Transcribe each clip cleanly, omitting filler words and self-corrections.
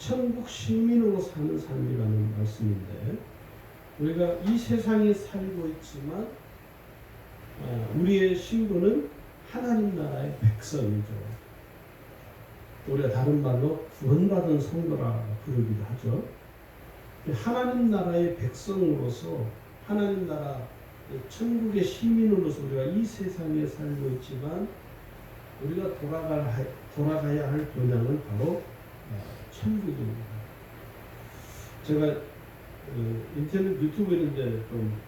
천국 시민으로 사는 삶이라는 말씀인데, 우리가 이 세상에 살고 있지만 우리의 신분은 하나님 나라의 백성이죠. 우리가 다른 말로 구원받은 성도라 부르기도 하죠. 하나님 나라의 백성으로서, 하나님 나라 천국의 시민으로서 우리가 이 세상에 살고 있지만 우리가 돌아가야 할 본향은 바로 천국입니다. 제가 인터넷 유튜브에 이제 좀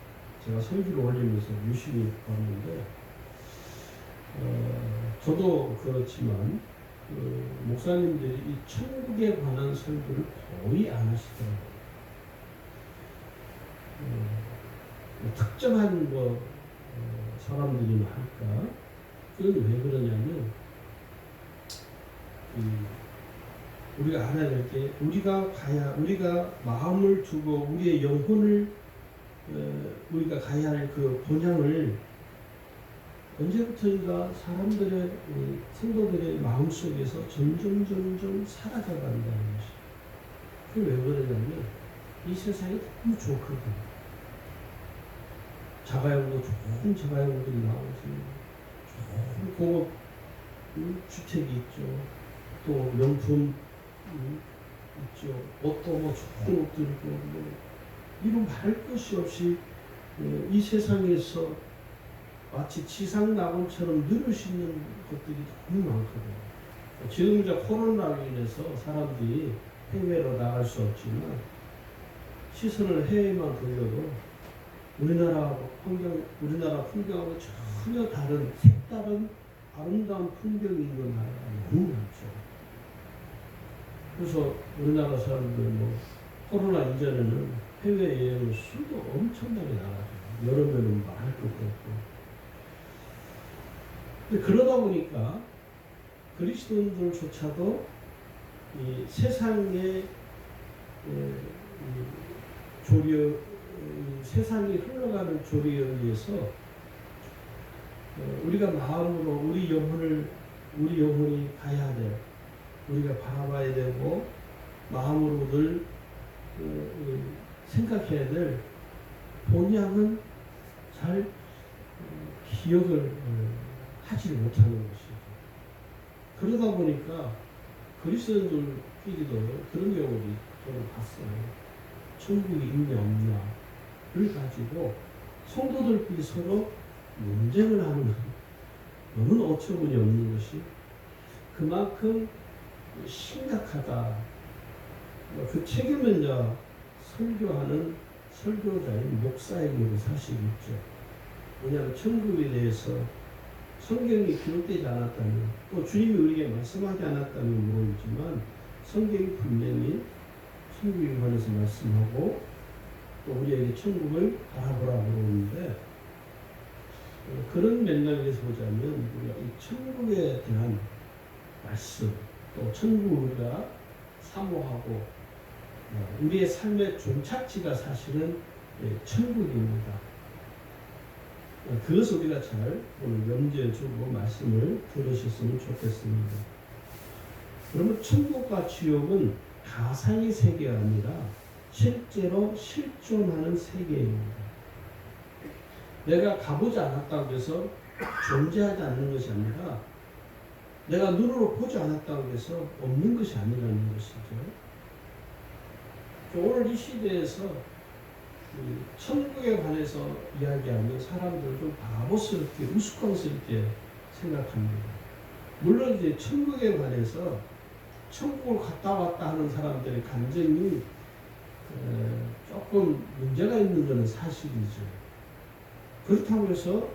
제가 설교를 올리면서 유심히 봤는데, 저도 그렇지만 목사님들이 이 천국에 관한 설교를 거의 안 하시더라고요. 특정한 사람들이나 할까? 그건 왜 그러냐면, 우리가 알아야 될 게, 우리가 마음을 두고 우리의 영혼을 우리가 가야 할 그 본향을 언제부터인가 사람들의, 성도들의 마음속에서 점점 사라져간다는 것이. 그게 왜 그러냐면 이 세상이 너무 좋거든. 자가용도 좋은 자가용들이 나오지, 좋은 고급 주택이 있죠. 또 명품 있죠. 옷도 좋은 옷도 있고, 이런 말할 것이 없이 이 세상에서 마치 지상낙원처럼 누릴 수 있는 것들이 너무 많거든요. 지금 이제 코로나로 인해서 사람들이 해외로 나갈 수 없지만 시선을 해외만 돌려도 우리나라 풍경하고 전혀 다른 색다른 아름다운 풍경이 있는 나라가 너무 많죠. 그래서 우리나라 사람들 코로나 이전에는 해외여행을 수도 엄청나게 나가죠. 여름에는 말할 것도 없고. 근데 그러다 보니까 그리스도인들조차도 이 세상의 세상이 흘러가는 조리에 의해서 우리가 마음으로 우리 영혼이 가야 돼. 우리가 바라봐야 되고 마음으로 늘 생각해야 될 본향은 잘 기억을 하지 못하는 것이죠. 그러다 보니까 그리스도인들끼리도 그런 경우를 저는 봤어요. 천국이 있냐 없냐를 가지고 성도들끼리 서로 논쟁을 하는, 너무 어처구니 없는 것이 그만큼 심각하다. 그 책임은 설교하는 설교자인 목사에게도 사실 있죠. 왜냐하면 천국에 대해서 성경이 기록되지 않았다면, 또 주님이 우리에게 말씀하지 않았다면 모르지만 성경이 분명히 천국에 관해서 말씀하고 또 우리에게 천국을 바라보라고 그러는데, 그런 맥락에서 보자면 우리가 이 천국에 대한 말씀, 또 천국을 우리가 사모하고 우리의 삶의 종착지가 사실은 천국입니다. 그것을 우리가 잘 오늘 염두에 두고 말씀을 들으셨으면 좋겠습니다. 그러면 천국과 지옥은 가상의 세계가 아니라 실제로 실존하는 세계입니다. 내가 가보지 않았다고 해서 존재하지 않는 것이 아니라, 내가 눈으로 보지 않았다고 해서 없는 것이 아니라는 것이죠. 오늘 이 시대에서 천국에 관해서 이야기하면 사람들은 좀 바보스럽게 우스꽝스럽게 생각합니다. 물론 이제 천국에 관해서 천국을 갔다 왔다 하는 사람들의 감정이 조금 문제가 있는 것은 사실이죠. 그렇다고 해서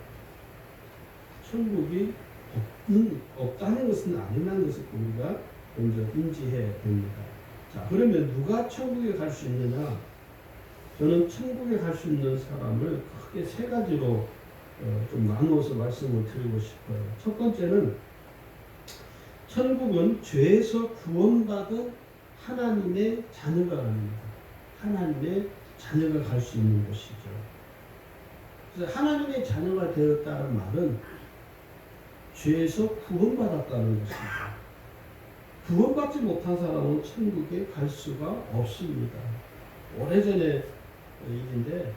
천국이 없다는 것은 아니라는 것을 우리가 먼저 인지해야 됩니다. 자, 그러면 누가 천국에 갈 수 있느냐? 저는 천국에 갈 수 있는 사람을 크게 세 가지로 좀 나누어서 말씀을 드리고 싶어요. 첫 번째는, 천국은 죄에서 구원받은 하나님의 자녀가 갑니다. 하나님의 자녀가 갈 수 있는 곳이죠. 그래서 하나님의 자녀가 되었다는 말은 죄에서 구원받았다는 것입니다. 구원받지 못한 사람은 천국에 갈 수가 없습니다. 오래전의 일인데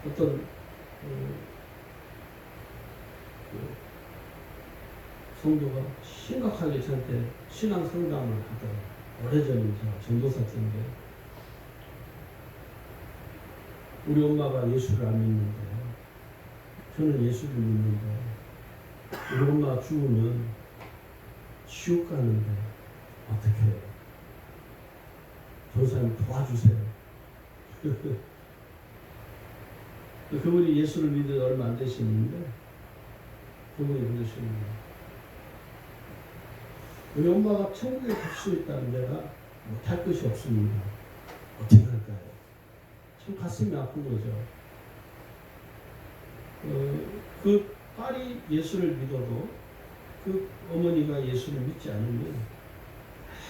어떤 성도가 심각하게 저한테 신앙 상담을 하더라고요. 오래전이죠. 전도사 때인데 우리 엄마가 예수를 안 믿는데 저는 예수를 믿는데 우리 엄마 죽으면 지옥 가는데 어떻게 해요? 전사님 도와주세요. 그분이 예수를 믿은 얼마 안 되시는데 그분이 그러시는 우리 엄마가 천국에 갈 수 있다는 데가 못할 것이 없습니다. 어떻게 할까요? 참 가슴이 아픈 거죠. 그 딸이 예수를 믿어도 그 어머니가 예수를 믿지 않으면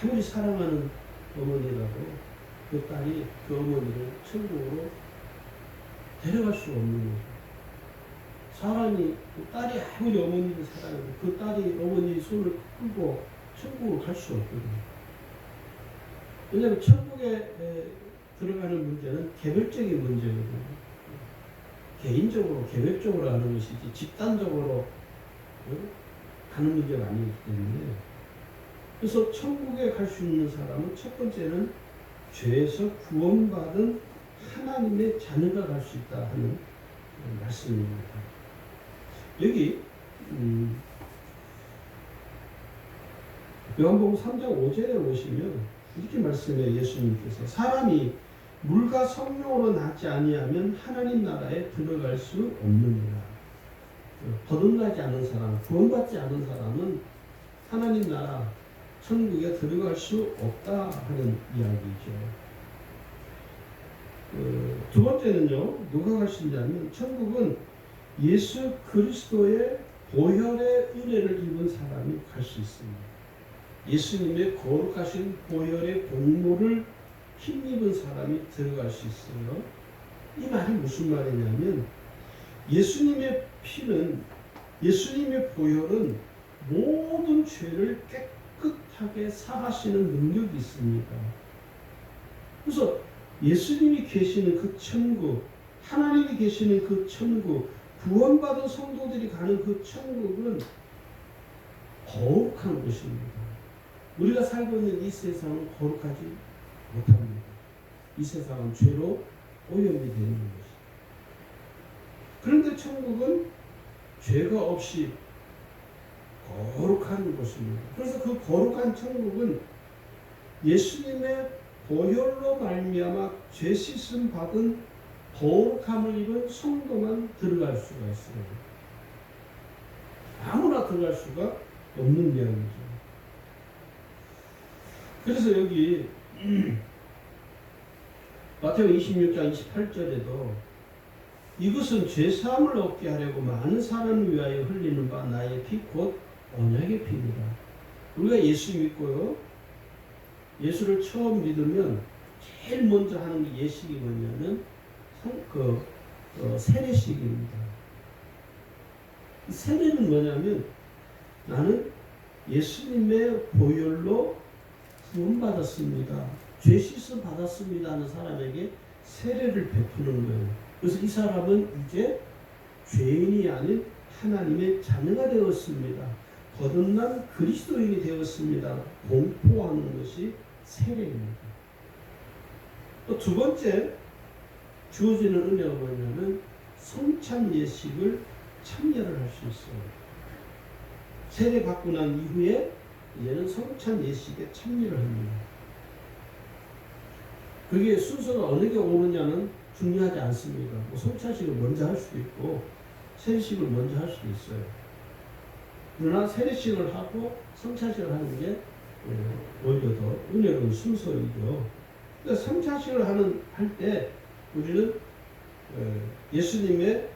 아무리 사랑하는 어머니라도 그 딸이 그 어머니를 천국으로 데려갈 수 없는 거죠. 사람이 그 딸이 아무리 어머니를 사랑해도 그 딸이 어머니 손을 끌고 천국으로 갈 수 없거든요. 왜냐하면 천국에 들어가는 문제는 개별적인 문제거든요. 개인적으로 계획적으로 하는 것이지 집단적으로 가는 문제가 아니기 때문에 그래서 천국에 갈 수 있는 사람은 첫 번째는 죄에서 구원받은 하나님의 자녀가 갈 수 있다 하는 말씀입니다. 여기 요한복음 3장 5절에 보시면 이렇게 말씀해요. 예수님께서 사람이 물과 성령으로 나지 아니하면 하나님 나라에 들어갈 수 없느니라. 거듭나지 않은 사람, 구원받지 않은 사람은 하나님 나라 천국에 들어갈 수 없다 하는 이야기죠. 두 번째는요, 누가 갈 수 있냐면 천국은 예수 그리스도의 보혈의 은혜를 입은 사람이 갈 수 있습니다. 예수님의 거룩하신 보혈의 공로를 힘입은 사람이 들어갈 수 있어요. 이 말이 무슨 말이냐면 예수님의 피는, 예수님의 보혈은 모든 죄를 깨끗하게 사하시는 능력이 있습니다. 그래서 예수님이 계시는 그 천국, 하나님이 계시는 그 천국, 구원받은 성도들이 가는 그 천국은 거룩한 곳입니다. 우리가 살고 있는 이 세상은 거룩하지 못합니다. 이 세상은 죄로 오염이 되는 것입니다. 그런데 천국은 죄가 없이 거룩한 곳입니다. 그래서 그 거룩한 천국은 예수님의 보혈로 말미암아 죄 씻음 받은 거룩함을 입은 성도만 들어갈 수가 있어요. 아무나 들어갈 수가 없는 이야기죠. 그래서 여기 마태복음 26장 28절에도 이것은 죄사함을 얻게 하려고 많은 사람을 위하여 흘리는 바 나의 피 곧 언약의 피니라. 우리가 예수 믿고요, 예수를 처음 믿으면 제일 먼저 하는 예식이 뭐냐면 세례식입니다. 세례는 뭐냐면 나는 예수님의 보혈로 구원받았습니다, 죄 씻음 받았습니다 하는 사람에게 세례를 베푸는 거예요. 그래서 이 사람은 이제 죄인이 아닌 하나님의 자녀가 되었습니다, 거듭난 그리스도인이 되었습니다 공포하는 것이 세례입니다. 또 두 번째 주어지는 은혜가 뭐냐면 성찬 예식을 참여를 할 수 있어요. 세례 받고 난 이후에 이제는 성찬 예식에 참여를 합니다. 그게 순서가 어느 게 오느냐는 중요하지 않습니다. 뭐 성찬식을 먼저 할 수도 있고 세례식을 먼저 할 수도 있어요. 그러나 세례식을 하고 성찬식을 하는 게 오히려 더 은혜로운 순서이죠. 그러니까 성찬식을 할 때 우리는 예수님의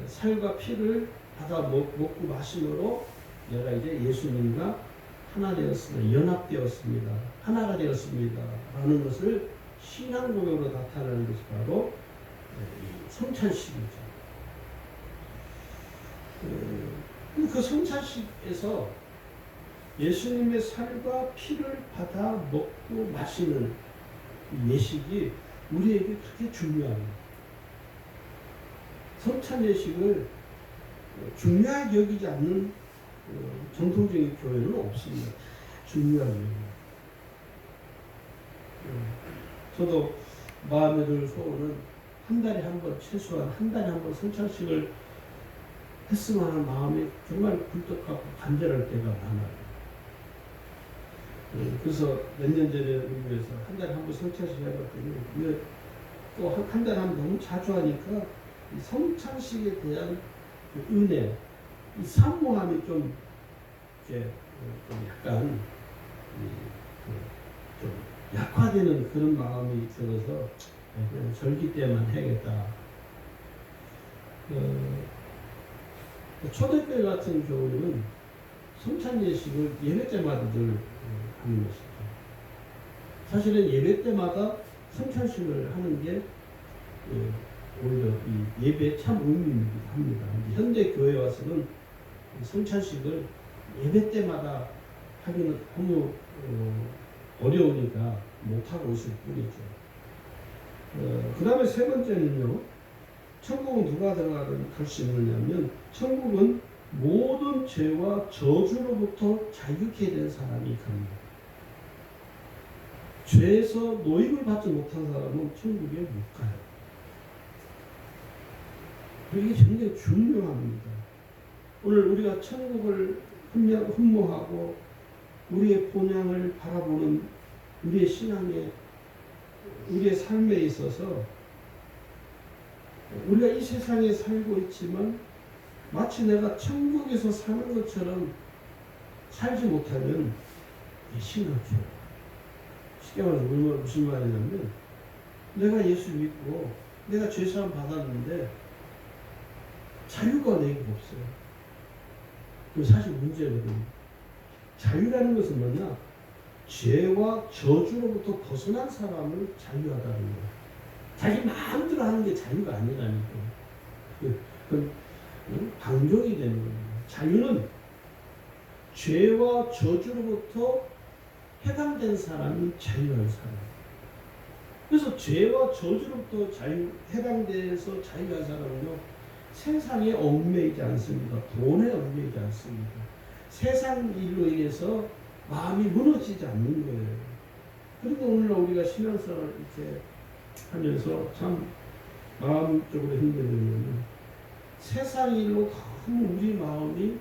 살과 피를 받아 먹고 마심으로 내가 이제 예수님과 하나 되었습니다, 연합되었습니다, 하나가 되었습니다 라는 것을 신앙 고백으로 나타내는 것이 바로 성찬식이죠. 그 성찬식에서 예수님의 살과 피를 받아 먹고 마시는 이 예식이 우리에게 그렇게 중요합니다. 성찬 예식을 중요하게 여기지 않는 전통적인 교회는 없습니다. 중요합니다. 저도 마음에 들 소원은 한 달에 한 번, 최소한 한 달에 한 번 성찬식을 했으면 하는 마음이 정말 굴뚝하고 간절할 때가 많아요. 그래서 몇 년 전에 의회에서 한 달에 한 번 성찬식 해봤더니 또 한 달에 한 번 너무 자주 하니까 이 성찬식에 대한 그 은혜, 이 사모함이 좀 약간 좀 약화되는 그런 마음이 들어서 그냥 절기 때만 해야겠다. 초대교회 같은 경우는 성찬 예식을 예배 때마다 늘 하는 것이죠. 사실은 예배 때마다 성찬식을 하는 게 오히려 이 예배에 참 의미이기도 합니다. 현대 교회에 와서는 성찬식을 예배 때마다 하기는 너무 어려우니까 못하고 있을 뿐이죠. 그 다음에 세 번째는요, 천국은 누가 들어갈 수 있느냐면, 천국은 모든 죄와 저주로부터 자유케 된 사람이 갑니다. 죄에서 노임을 받지 못한 사람은 천국에 못 가요. 이게 굉장히 중요합니다. 오늘 우리가 천국을 흠모하고 우리의 본향을 바라보는 우리의 신앙에, 우리의 삶에 있어서 우리가 이 세상에 살고 있지만 마치 내가 천국에서 사는 것처럼 살지 못하면 신앙죠. 쉽게 말해서 무슨 말이냐면, 내가 예수 믿고 내가 죄사함 받았는데 자유가 내게 없어요. 그 사실 문제거든요. 자유라는 것은 뭐냐? 죄와 저주로부터 벗어난 사람을 자유하다는 거예요. 자기 마음대로 하는 게 자유가 아니라니까. 그건 방종이 되는 거예요. 자유는 죄와 저주로부터 해당된 사람이 자유한 사람. 그래서 죄와 저주로부터 해당돼서 자유한 사람은요, 세상에 얽매이지 않습니다. 돈에 얽매이지 않습니다. 세상 일로 인해서 마음이 무너지지 않는 거예요. 그리고 오늘날 우리가 신앙생활을 이렇게 하면서 참 마음적으로 힘들면 세상 일로 너무 우리 마음이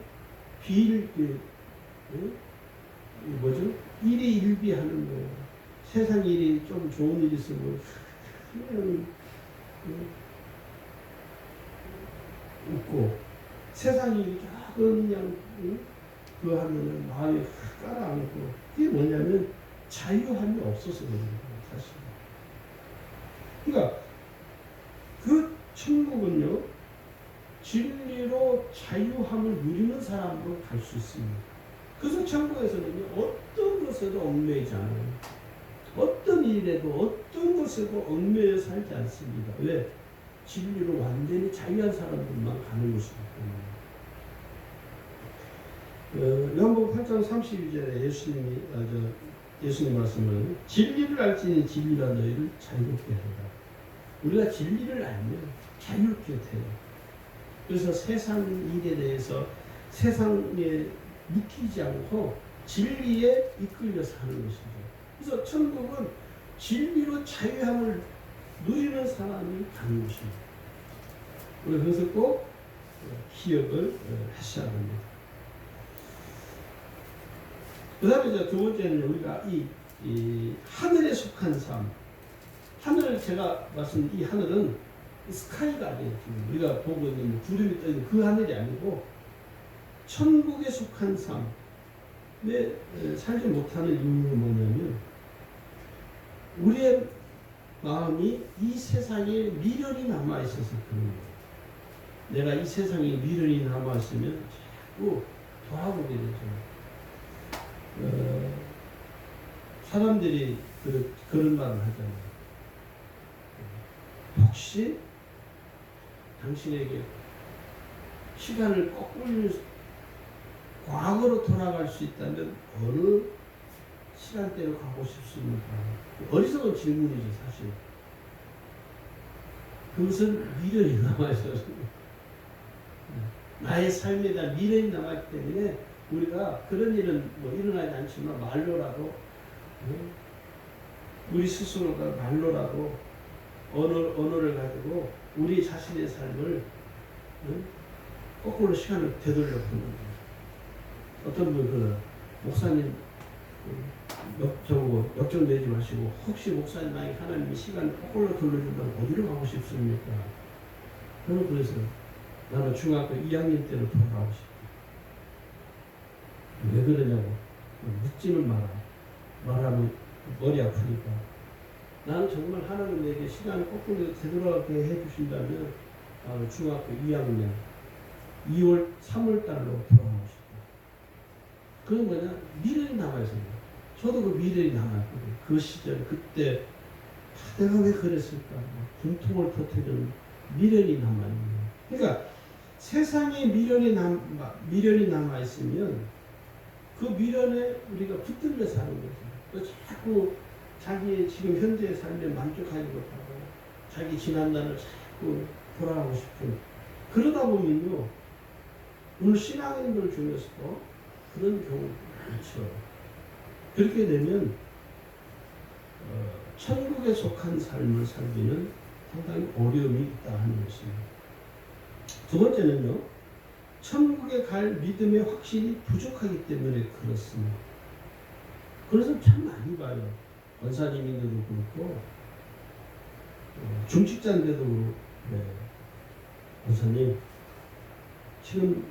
일희일비하는 거예요. 세상 일이 좀 좋은 일이 있으면 그냥 웃고, 세상 일이 조금 그냥 그거 하면 마음이 깔아앉고, 그게 뭐냐면 자유함이 없어서 그런 거예요, 사실. 그러니까 그 천국은요, 진리로 자유함을 누리는 사람으로 갈 수 있습니다. 그래서 천국에서는요, 어떤 것에도 얽매이지 않아요. 어떤 일에도 어떤 것에도 얽매여 살지 않습니다. 왜? 진리로 완전히 자유한 사람들만 가는 것이기 때문에. 요한복음 8장 32절에 예수님 말씀은, 진리를 알지니 진리가 너희를 자유롭게 하리라. 우리가 진리를 알면 자유롭게 돼요. 그래서 세상 일에 대해서 세상에 묶이지 않고 진리에 이끌려 사는 것이죠. 그래서 천국은 진리로 자유함을 누리는 사람이 가는 것입니다. 우리 그것을 꼭 기억을 하셔야 합니다. 그 다음에 이제 두 번째는 우리가 이 하늘에 속한 삶. 하늘, 제가 말씀드린 이 하늘은 스카이가 아니에요. 우리가 보고 있는 구름이 떠있는 그 하늘이 아니고 천국에 속한 삶에 살지 못하는 이유는 뭐냐면, 우리의 마음이 이 세상에 미련이 남아있어서 그런 거예요. 내가 이 세상에 미련이 남아있으면 자꾸 돌아보게 되죠. 사람들이 그런 말을 하잖아요. 혹시 당신에게 시간을 과거로 돌아갈 수 있다면 어느 시간대로 가고 싶습니까? 어리석은 질문이죠, 사실. 그것은 미련이 남아있어서 나의 삶에 대한 미련이 남았기 때문에 우리가 그런 일은 뭐 일어나지 않지만 말로라도 우리 스스로가 말로라도 언어를 가지고 우리 자신의 삶을 거꾸로 시간을 되돌려 보는 거예요. 어떤 분들은 목사님 역정 내지 마시고 혹시 목사님 만약 하나님이 시간을 거꾸로 돌려준다면 어디로 가고 싶습니까? 저는 그래서 나는 중학교 2학년 때로 돌아가고 싶다. 왜 그러냐고 묻지는 마라. 말하면 머리 아프니까. 나는 정말 하나님 내게 시간을 거꾸로 되돌아가게 해주신다면 나는 중학교 2학년 2월 3월 달로 돌아가고 싶다. 그건 뭐냐? 미련이 남아있습니다. 저도 그 미련이 남았거든요. 그 시절 그때 내가 왜 그랬을까? 분통을 터뜨리는 미련이 남아있는. 그러니까 세상에 미련이 남아있으면 그 미련에 우리가 붙들려 사는 거죠. 자꾸 자기의 지금 현재의 삶에 만족하지 못하고 자기 지난날을 자꾸 돌아가고 싶은 그러다 보면요 오늘 신앙인들 중에서도 그런 경우 많죠. 그렇게 되면 천국에 속한 삶을 살기는 상당히 어려움이 있다 하는 것입니다. 두 번째는요, 천국에 갈 믿음의 확신이 부족하기 때문에 그렇습니다. 그래서 참 많이 봐요. 권사님인데도 그렇고 중직자인데도 그렇고 네. 권사님 지금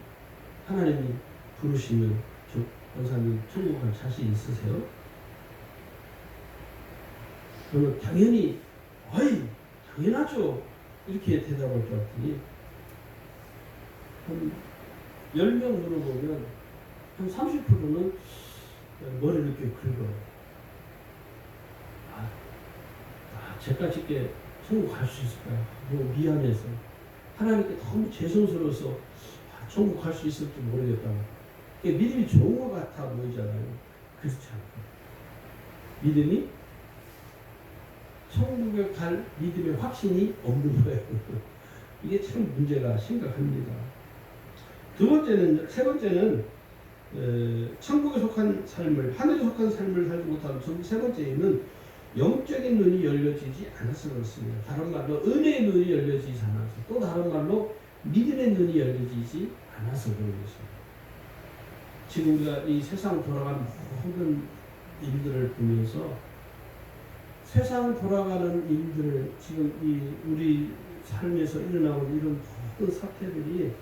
하나님이 부르시면 저 권사님 천국 갈 자신 있으세요? 저는 당연히 당연하죠 이렇게 대답할 것 같으니 한 10명 물어보면 한 30%는 머리를 이렇게 긁어요. 제가 쉽게 천국 갈 수 있을까요? 너무 미안해서 하나님께 너무 죄송스러워서 천국 갈 수 있을지 모르겠다고. 믿음이 좋은 것 같아 보이잖아요. 그렇지 않고 믿음이 천국에 갈 믿음의 확신이 없는 거예요. 이게 참 문제가 심각합니다. 세 번째는 천국에 속한 삶을 하늘에 속한 삶을 살지 못하는 세 번째는 영적인 눈이 열려지지 않아서 그렇습니다. 다른 말로 은혜의 눈이 열려지지 않아서 또 다른 말로 믿음의 눈이 열려지지 않아서 그런 것입니다. 지금 우리가 이 세상 돌아가는 모든 일들을 보면서 세상 돌아가는 일들을 지금 우리 삶에서 일어나고 이런 모든 사태들이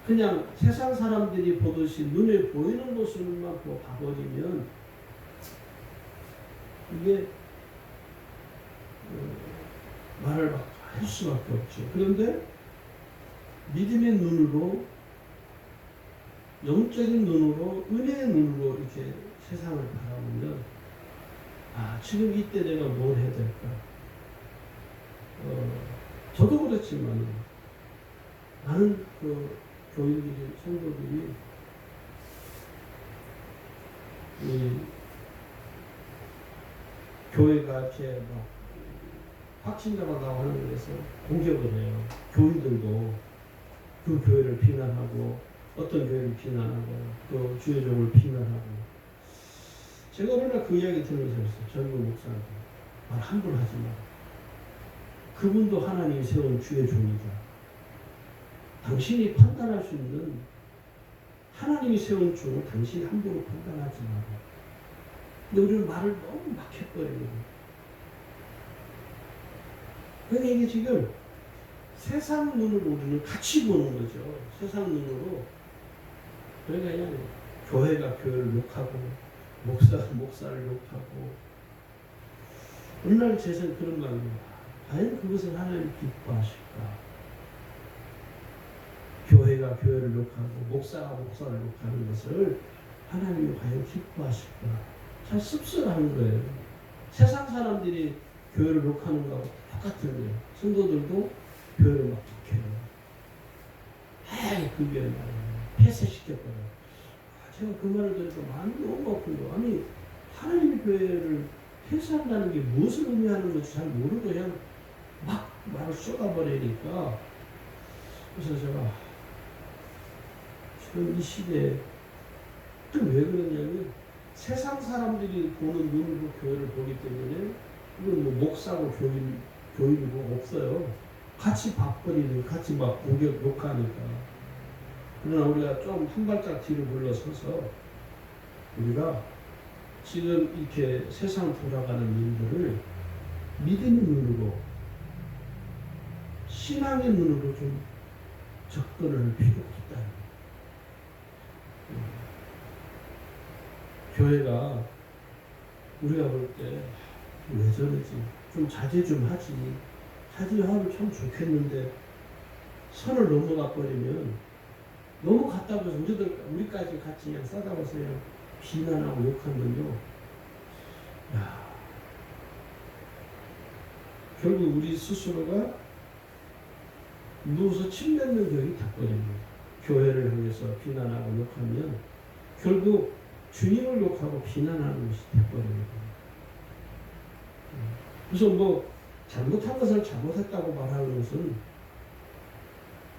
그냥 세상 사람들이 보듯이 눈에 보이는 모습만 봐버리면 이게 말을 할 수밖에 없죠. 그런데 믿음의 눈으로 영적인 눈으로 은혜의 눈으로 이렇게 세상을 바라보면 지금 이때 내가 뭘 해야 될까? 저도 그렇지만 많은 교인들이 성도들이 교회가 이렇게 막 확신자가 나오는 데서 공격을 해요. 교인들도 그 교회를 비난하고 어떤 교회를 비난하고 또 주의 종을 비난하고 제가 얼마나 그 이야기 들으면서 그랬어요. 전국 목사한테 말 함부로 하지 마. 그분도 하나님이 세운 주의 종이다. 당신이 판단할 수 있는 하나님이 세운 종을 당신이 함부로 판단하지 마라. 근데 우리는 말을 너무 막 해버리거든요. 그러니까 이게 지금 세상 눈으로 우리는 같이 보는 거죠. 세상 눈으로. 그러니까 그냥 교회가 교회를 욕하고 목사를 욕하고 어느 날 제가 그런 말입니다. 과연 그것을 하나님 기뻐하실까? 교회가 교회를 욕하고 목사가 목사를 욕하는 것을 하나님이 과연 기뻐하실까? 참 씁쓸한 거예요. 세상 사람들이 교회를 욕하는 거하고 똑같은 거예요. 성도들도 교회를 막 욕해요. 그 교회 폐쇄시켜버려요. 제가 그 말을 들으니까 마음이 너무 아픈 거예요. 아니 하나님의 교회를 폐쇄한다는 게 무엇을 의미하는 건지 잘 모르고 그냥 막 말을 쏟아버리니까 그래서 제가 지금 이 시대에 또 왜 그러냐면 세상 사람들이 보는 눈으로 교회를 보기 때문에 이건 뭐 목사고 교인이고 없어요. 같이 밥벌이는 같이 막 공격 욕하니까. 그러나 우리가 좀 한 발짝 뒤로 물러서서 우리가 지금 이렇게 세상 돌아가는 일들을 믿음의 눈으로 신앙의 눈으로 좀 접근을 할 필요가 있다. 교회가 우리가 볼 때 왜 저러지? 좀 자제 좀 하지. 자제하면 참 좋겠는데 선을 넘어가 버리면 넘어갔다고 해서 우리까지 같이 그냥 싸다가서 그냥 비난하고 욕하면요. 야, 결국 우리 스스로가 누워서 침 뱉는 격이 돼버립니다. 교회를 향해서 비난하고 욕하면 결국 주님을 욕하고 비난하는 것이 돼버립니다. 그래서 뭐 잘못한 것을 잘못했다고 말하는 것은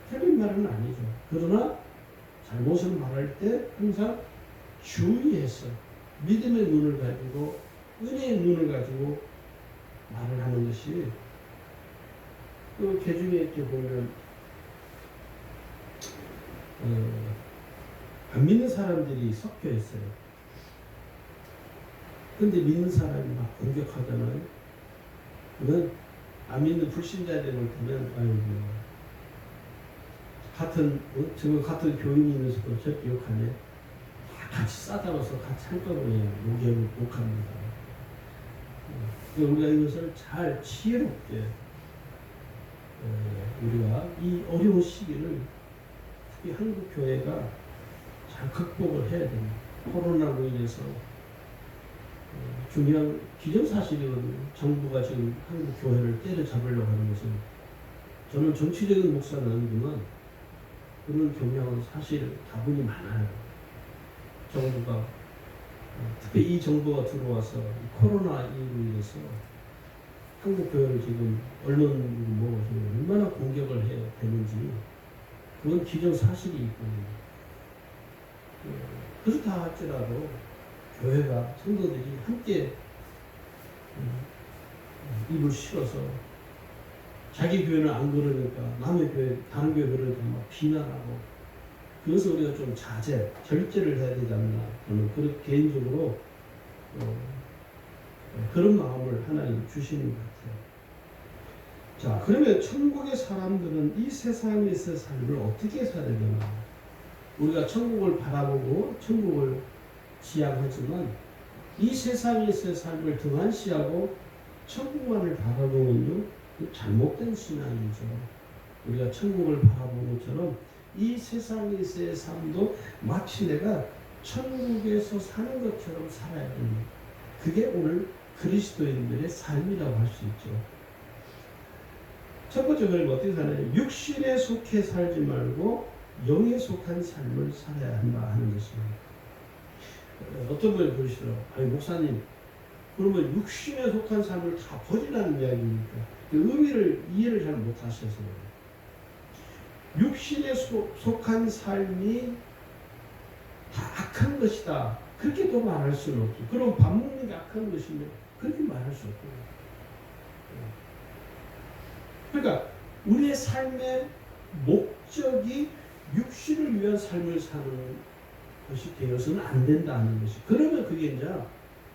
틀린 말은 아니죠. 그러나 잘못을 말할 때 항상 주의해서 믿음의 눈을 가지고 은혜의 눈을 가지고 말을 하는 것이 그 개중에 이렇게 보면 안 믿는 사람들이 섞여 있어요. 근데 믿는 사람이 막 공격하잖아요. 그건 안 믿는 불신자들을 보면 아이고 같은 교인이 있면서도 저렇게 욕하네. 같이 싸잡아서 같이 한꺼번에 욕합니다. 우리가 이것을 잘 지혜롭게 우리가 이 어려운 시기를 특히 한국 교회가 잘 극복을 해야 됩니다. 코로나로 인해서 중요한 기정사실이거든요. 정부가 지금 한국 교회를 때려잡으려고 하는 것은 저는 정치적인 목사는 아니지만 그런 경향은 사실 다분히 많아요. 정부가 특히 이 정부가 들어와서 코로나 이후로 인해서 한국 교회를 지금 언론으로 얼마나 공격을 해야 되는지 그건 기정사실이 있거든요. 그렇다 할지라도 교회가 성도들이 함께 입을 실어서 자기 교회는 안 그러니까 남의 교회, 다른 교회 그러니까 막 비난하고 그래서 우리가 좀 절제를 해야 되지 않나 저는 개인적으로 그런 마음을 하나님 주시는 것 같아요. 자, 그러면 천국의 사람들은 이 세상에서의 삶을 어떻게 살아야 되나? 우리가 천국을 바라보고 천국을 지향하지만 이 세상에서의 삶을 등한시하고 천국만을 바라보면요 잘못된 신앙이죠. 우리가 천국을 바라보는 것처럼 이 세상에서의 삶도 마치 내가 천국에서 사는 것처럼 살아야 됩니다. 그게 오늘 그리스도인들의 삶이라고 할 수 있죠. 첫 번째 그럼 어떻게 사나요? 육신에 속해 살지 말고 영에 속한 삶을 살아야 한다 하는 것입니다. 어떤 분이 그러시더라고요. 아니 목사님 그러면 육신에 속한 삶을 다 버리라는 이야기입니까? 그 의미를 이해를 잘 못하셔서 육신에 속한 삶이 다 악한 것이다. 그렇게 또 말할 수는 없죠. 그럼 밥 먹는 게 악한 것이면 그렇게 말할 수 없고요. 그러니까 우리의 삶의 목적이 육신을 위한 삶을 사는 것이 되어서는 안 된다는 것이. 그러면 그게 이제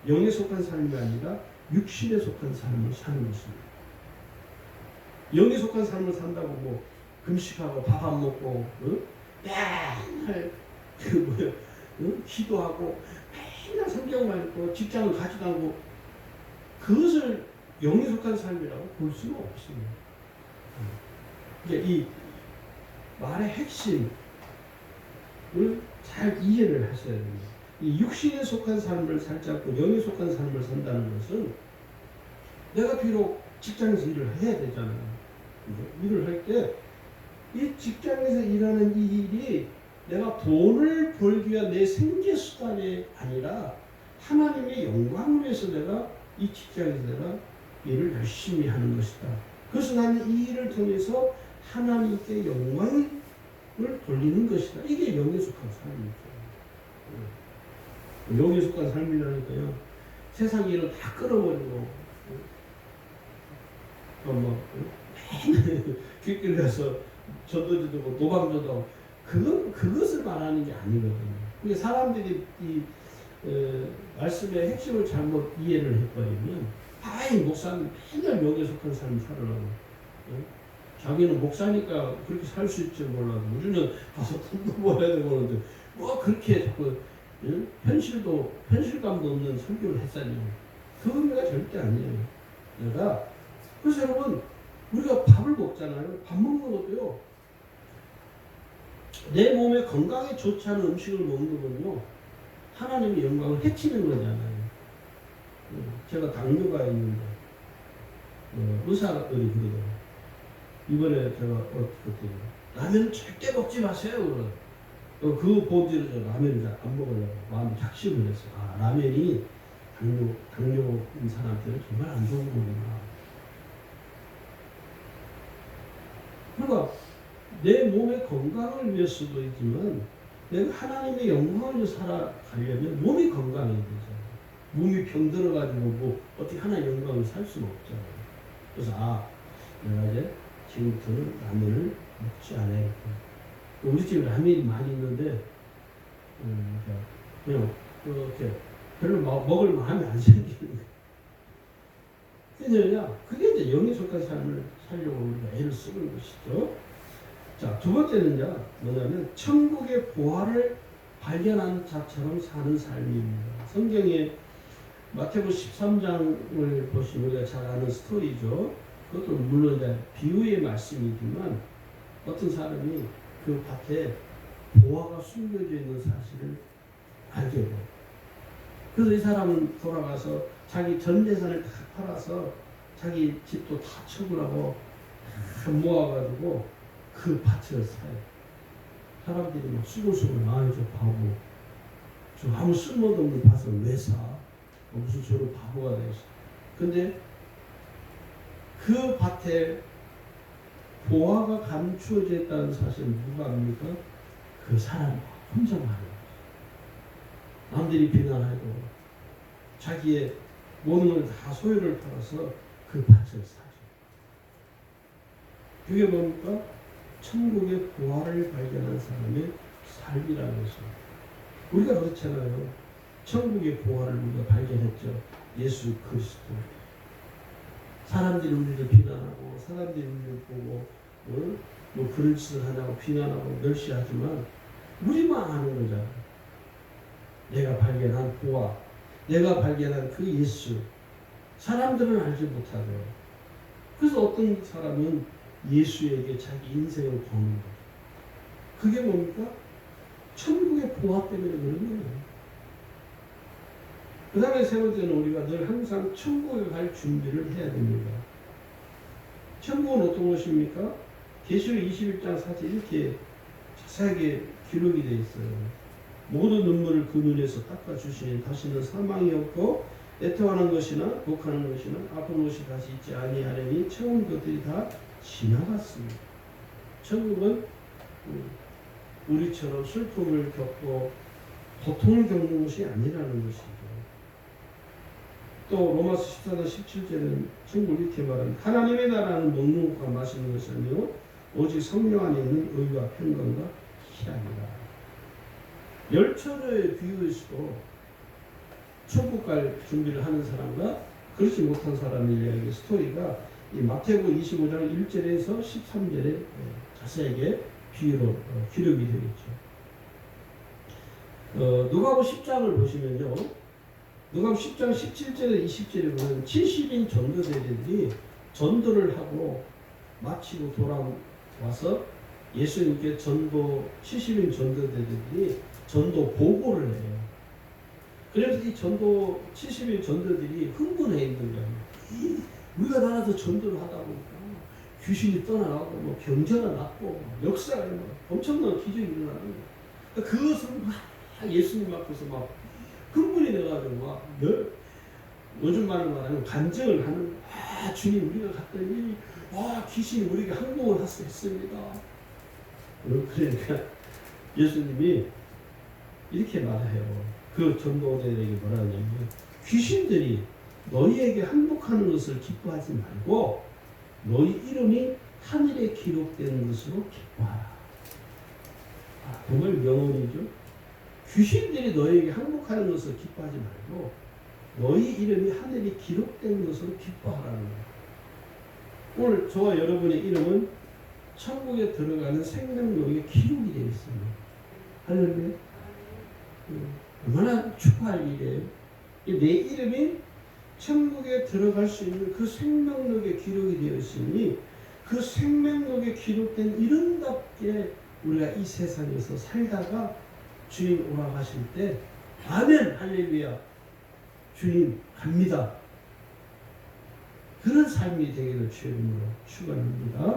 영에 속한 삶이 아니라 육신에 속한 삶을 사는 것입니다. 영에 속한 삶을 산다고 뭐 금식하고 밥 안 먹고 맨날 기도하고 맨날 성경만 읽고 직장을 가지도 않고 그것을 영에 속한 삶이라고 볼 수는 없습니다. 이제 이 말의 핵심을 잘 이해를 하셔야 됩니다. 이 육신에 속한 삶을 살지 않고 영에 속한 삶을 산다는 것은 내가 비록 직장에서 일을 해야 되잖아요. 일을 할 때 이 직장에서 일하는 이 일이 내가 돈을 벌기 위한 내 생계 수단이 아니라 하나님의 영광을 위해서 내가 이 직장에서 내가 일을 열심히 하는 것이다. 그래서 나는 이 일을 통해서 하나님께 영광을 돌리는 것이다. 이게 영에 속한 삶이죠. 영에 속한 삶이라니까요. 세상 일을 다 끌어버리고 길길 가서 전도지도 하고 노방조도 하고 그것을 말하는 게 아니거든요. 그게 사람들이 이 말씀의 핵심을 잘못 이해를 해버리면 아이 목사는 맨날 영에 속한 삶을 살으라고 자기는 목사니까 그렇게 살 수 있지 몰라도 우리는 가서 돈도 벌어야 되고 그러는데 뭐 그렇게 자꾸 현실감도 없는 설교를 했다니 그 의미가 절대 아니에요. 그래서 여러분 우리가 밥을 먹잖아요. 밥 먹는 것도요. 내 몸에 건강에 좋지 않은 음식을 먹는 거는요. 하나님의 영광을 해치는 거잖아요. 제가 당뇨가 있는데 의사들이 그러더라고요. 이번에 제가 어떻게 라면은 절대 먹지 마세요. 그 본질을 저 라면을 잘 안 먹으려고 마음이 작심을 했어요. 아 라면이 당뇨인 사람한테는 정말 안 좋은 거구나. 그러니까 내 몸의 건강을 위해서도 있지만 내가 하나님의 영광을 위해서 살아가려면 몸이 건강해야 되잖아요. 몸이 병들어가지고 뭐 어떻게 하나님의 영광을 살 수는 없잖아요. 그래서 내가 이제 지금부터는 라면을 먹지 않아야겠다. 우리 집에 라면이 많이 있는데 그냥 이렇게 별로 먹을 마음이 안 생기는 거예요. 그게 이제 영에 속한 삶을 살려고 우리가 애를 쓰는 것이죠. 자, 두 번째는요, 뭐냐면 천국의 보화를 발견한 자처럼 사는 삶입니다. 성경에 마태복음 13장을 보시면 우리가 잘 아는 스토리죠. 그것도 물론 이제 비유의 말씀이지만 어떤 사람이 그 밭에 보화가 숨겨져 있는 사실을 알게 돼요. 그래서 이 사람은 돌아가서 자기 전 재산을 다 팔아서 자기 집도 다 처분하고 다 모아가지고 그 밭을 사요. 사람들이 막 수고수고 저 바보. 저 아무 쓸모도 없는 밭을 왜 사? 무슨 저런 바보가 되겠어. 근데 그 밭에 보화가 감추어져 있다는 사실을 누가 압니까? 그 사람 혼자만 알아요. 남들이 비난하고 자기의 모든 걸 다 소유를 팔아서 그 밭을 사죠. 그게 뭡니까? 천국의 보화를 발견한 사람의 삶이라는 것입니다. 우리가 그렇잖아요. 천국의 보화를 우리가 발견했죠. 예수 그리스도. 사람들이 우리를 비난하고 사람들이 우리를 보고 뭐 그런 짓을 하냐고 비난하고 멸시하지만 우리만 아는 거잖아요. 내가 발견한 보화, 내가 발견한 그 예수. 사람들은 알지 못하죠. 그래서 어떤 사람은 예수에게 자기 인생을 거는 거죠. 그게 뭡니까? 천국의 보화 때문에 그런 거예요. 그 다음에 세 번째는 우리가 늘 항상 천국에 갈 준비를 해야 됩니다. 천국은 어떤 곳입니까? 계시록 21장 4절 이렇게 자세하게 기록이 되어 있어요. 모든 눈물을 그 눈에서 닦아주시니 다시는 사망이 없고 애통하는 것이나 독하는 것이나 아픈 것이 다시 있지 아니하려니 처음 것들이 다 지나갔습니다. 천국은 우리처럼 슬픔을 겪고 고통을 겪는 것이 아니라는 것이죠. 또 로마서 14장 17절은 천국 이렇게 말합니다. 하나님의 나라는 먹는 것과 마시는 것이 아니요 오직 성령 안에 있는 의와 평강과 희락이다. 열처를 비유해서도 천국 갈 준비를 하는 사람과 그렇지 못한 사람의 이야기 스토리가 이 마태복음 25장 1절에서 13절에 자세하게 비유로 기록이 되겠죠. 누가복음 10장을 보시면요. 누가복음 10장 17절에 20절에 보면 70인 전도대들이 전도를 하고 마치고 돌아와서 예수님께 70인 전도대들이 전도 보고를 해요. 그래서 이 70인 전도들이 흥분해 있는 거예요. 우리가 나라에서 전도를 하다 보니까 귀신이 떠나가고 병자가 낫고 역사가 엄청난 기적이 일어나는 거예요. 그것을 막 예수님 앞에서 막 흥분이 돼가지고 막 요즘 말로 말하면 간증을 하는 주님 우리가 갔더니 귀신이 우리에게 항복을 했습니다. 그러니까 예수님이 이렇게 말해요. 그 전도자들에게 뭐라 하냐면 귀신들이 너희에게 항복하는 것을 기뻐하지 말고 너희 이름이 하늘에 기록되는 것으로 기뻐하라. 정말 명언이죠. 귀신들이 너희에게 항복하는 것을 기뻐하지 말고 너희 이름이 하늘에 기록된 것으로 기뻐하라는 거예요. 오늘 저와 여러분의 이름은 천국에 들어가는 생명록에 기록이 되어 있습니다. 할렐루야. 얼마나 축하할 일이에요. 내 이름이 천국에 들어갈 수 있는 그 생명록에 기록이 되어 있으니 그 생명록에 기록된 이름답게 우리가 이 세상에서 살다가 주님 오라 가실 때 아멘 할렐루야 주님 갑니다. 그런 삶이 되기를 주님으로 축원합니다.